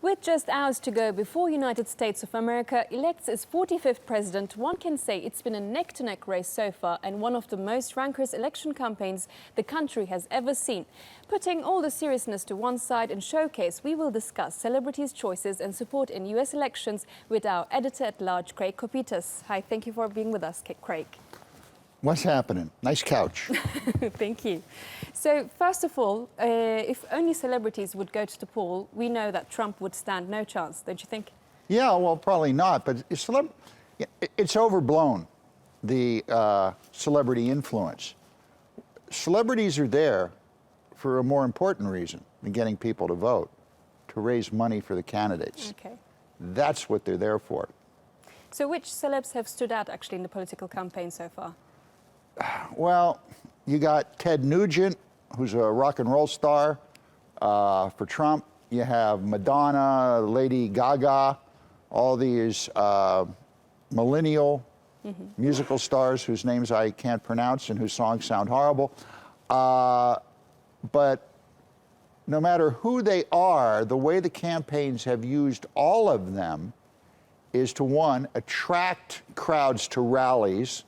With just hours to go before United States of America elects its 45th president, one can say it's been a neck-to-neck race so far and one of the most rancorous election campaigns the country has ever seen. Putting all the seriousness to one side and showcase, we will discuss celebrities' choices and support in US elections with our editor-at-large, Craig Copetas. Hi, thank you for being with us, Craig. What's happening? Nice couch. Thank you. So, first of all, if only celebrities would go to the poll, we know that Trump would stand no chance, don't you think? Yeah, well, probably not, but it's overblown, the celebrity influence. Celebrities are there for a more important reason than getting people to vote, to raise money for the candidates. Okay. That's what they're there for. So which celebs have stood out actually in the political campaign so far? Well, you got Ted Nugent, who's a rock and roll star for Trump. You have Madonna, Lady Gaga, all these millennial musical stars whose names I can't pronounce and whose songs sound horrible. But no matter who they are, the way the campaigns have used all of them is to, one, attract crowds to rallies.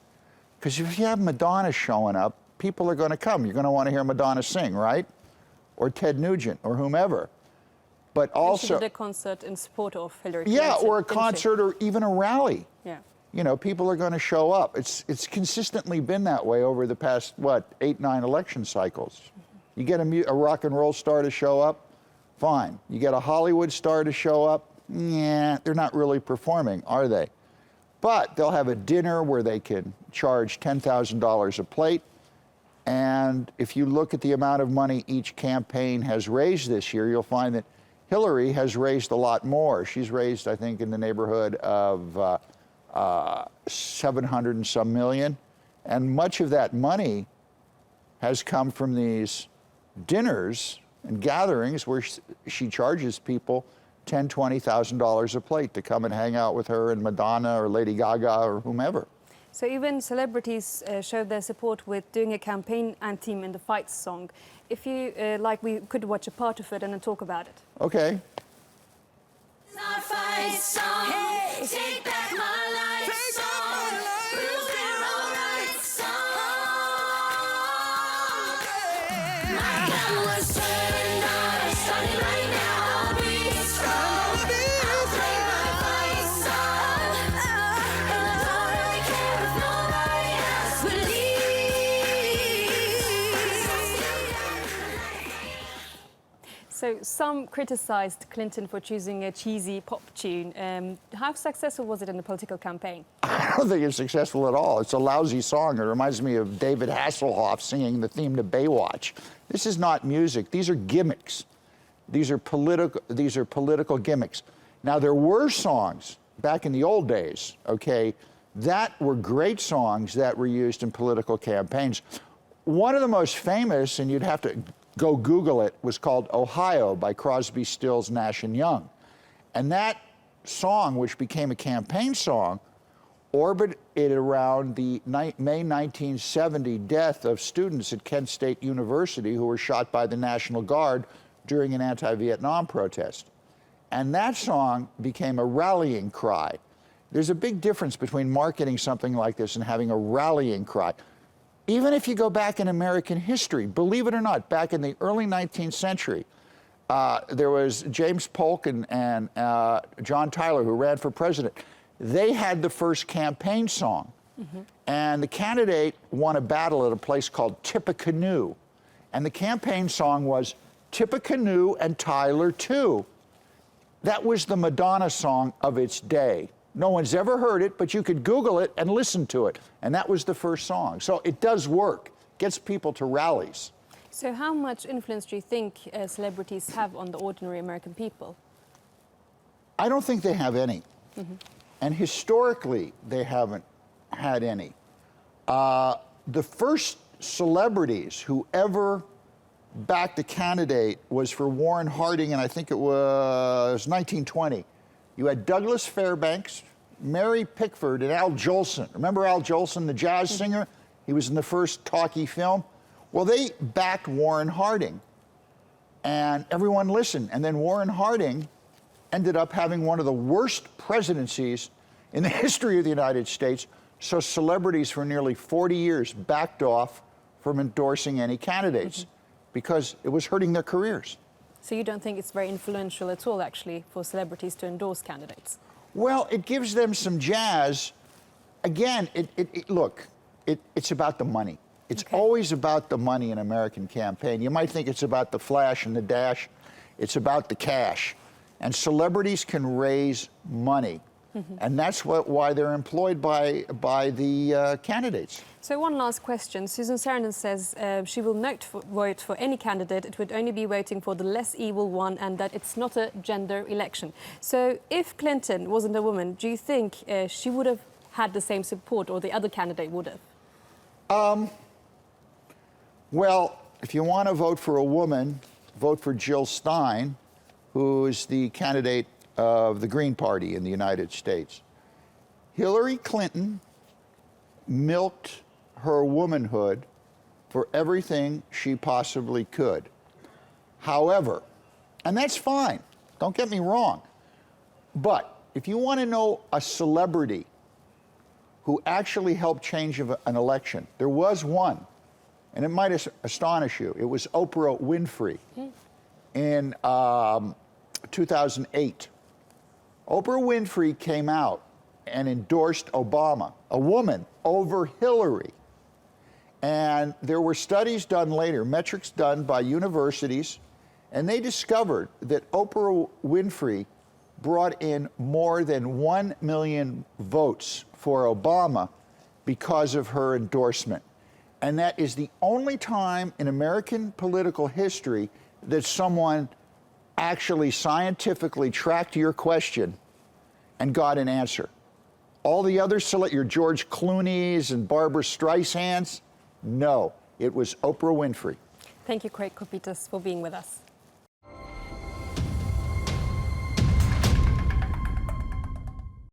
Because if you have Madonna showing up, people are going to come. You're going to want to hear Madonna sing, right? Or Ted Nugent, or whomever. But also, she did a concert in support of Hillary Clinton. Yeah, or a concert, or even a rally. Yeah. You know, people are going to show up. It's consistently been that way over the past, what, 8, 9 election cycles. You get a rock and roll star to show up, fine. You get a Hollywood star to show up, yeah, they're not really performing, are they? But they'll have a dinner where they can charge $10,000 a plate. And if you look at the amount of money each campaign has raised this year, you'll find that Hillary has raised a lot more. She's raised, I think, in the neighborhood of 700 and some million. And much of that money has come from these dinners and gatherings where she charges people $10,000, $20,000 a plate to come and hang out with her and Madonna or Lady Gaga or whomever. So even celebrities showed their support with doing a campaign anthem in the Fight song. If you like, we could watch a part of it and then talk about it. Okay. Our fight song. Hey, take back my life song. We'll be all right song. My gun was turned on, starting right now. I'll be strong. I'll play my fight song. And I don't really care if nobody else believes. So some criticized Clinton for choosing a cheesy pop tune. How successful was it in the political campaign? I don't think it's successful at all. It's a lousy song. It reminds me of David Hasselhoff singing the theme to Baywatch. This is not music. These are gimmicks. These are political gimmicks. Now, there were songs back in the old days, okay, that were great songs that were used in political campaigns. One of the most famous, and you'd have to go Google it, was called Ohio by Crosby, Stills, Nash & Young. And that song, which became a campaign song, orbited around the May 1970 death of students at Kent State University who were shot by the National Guard during an anti-Vietnam protest. And that song became a rallying cry. There's a big difference between marketing something like this and having a rallying cry. Even if you go back in American history, believe it or not, back in the early 19th century, there was James Polk and John Tyler, who ran for president. They had the first campaign song. And the candidate won a battle at a place called Tippecanoe. And the campaign song was Tippecanoe and Tyler too. That was the Madonna song of its day. No one's ever heard it, but you could Google it and listen to it. And that was the first song. So it does work. Gets people to rallies. So how much influence do you think celebrities have on the ordinary American people? I don't think they have any. And historically, they haven't had any. The first celebrities who ever backed a candidate was for Warren Harding, and I think it was 1920. You had Douglas Fairbanks, Mary Pickford, and Al Jolson. Remember Al Jolson, the jazz singer? He was in the first talkie film. Well, they backed Warren Harding, and everyone listened. And then Warren Harding ended up having one of the worst presidencies in the history of the United States, so celebrities for nearly 40 years backed off from endorsing any candidates because it was hurting their careers. So you don't think it's very influential at all, actually, for celebrities to endorse candidates? Well, it gives them some jazz. Again, it's about the money. It's always about the money in an American campaign. You might think it's about the flash and the dash. It's about the cash. And celebrities can raise money. And that's why they're employed by the candidates. So one last question. Susan Sarandon says she will not vote for any candidate. It would only be voting for the less evil one, and that it's not a gender election. So if Clinton wasn't a woman, do you think she would have had the same support, or the other candidate would have? Well, if you want to vote for a woman, vote for Jill Stein, who is the candidate of the Green Party in the United States. Hillary Clinton milked her womanhood for everything she possibly could. However, and that's fine, don't get me wrong, but if you want to know a celebrity who actually helped change an election, there was one, and it might astonish you. It was Oprah Winfrey in 2008. Oprah Winfrey came out and endorsed Obama, a woman, over Hillary. And there were studies done later, metrics done by universities, and they discovered that Oprah Winfrey brought in more than 1 million votes for Obama because of her endorsement. And that is the only time in American political history that someone actually scientifically tracked your question and got an answer. All the others, your George Clooney's and Barbara Streisand's, no, it was Oprah Winfrey. Thank you, Craig Copetas, for being with us.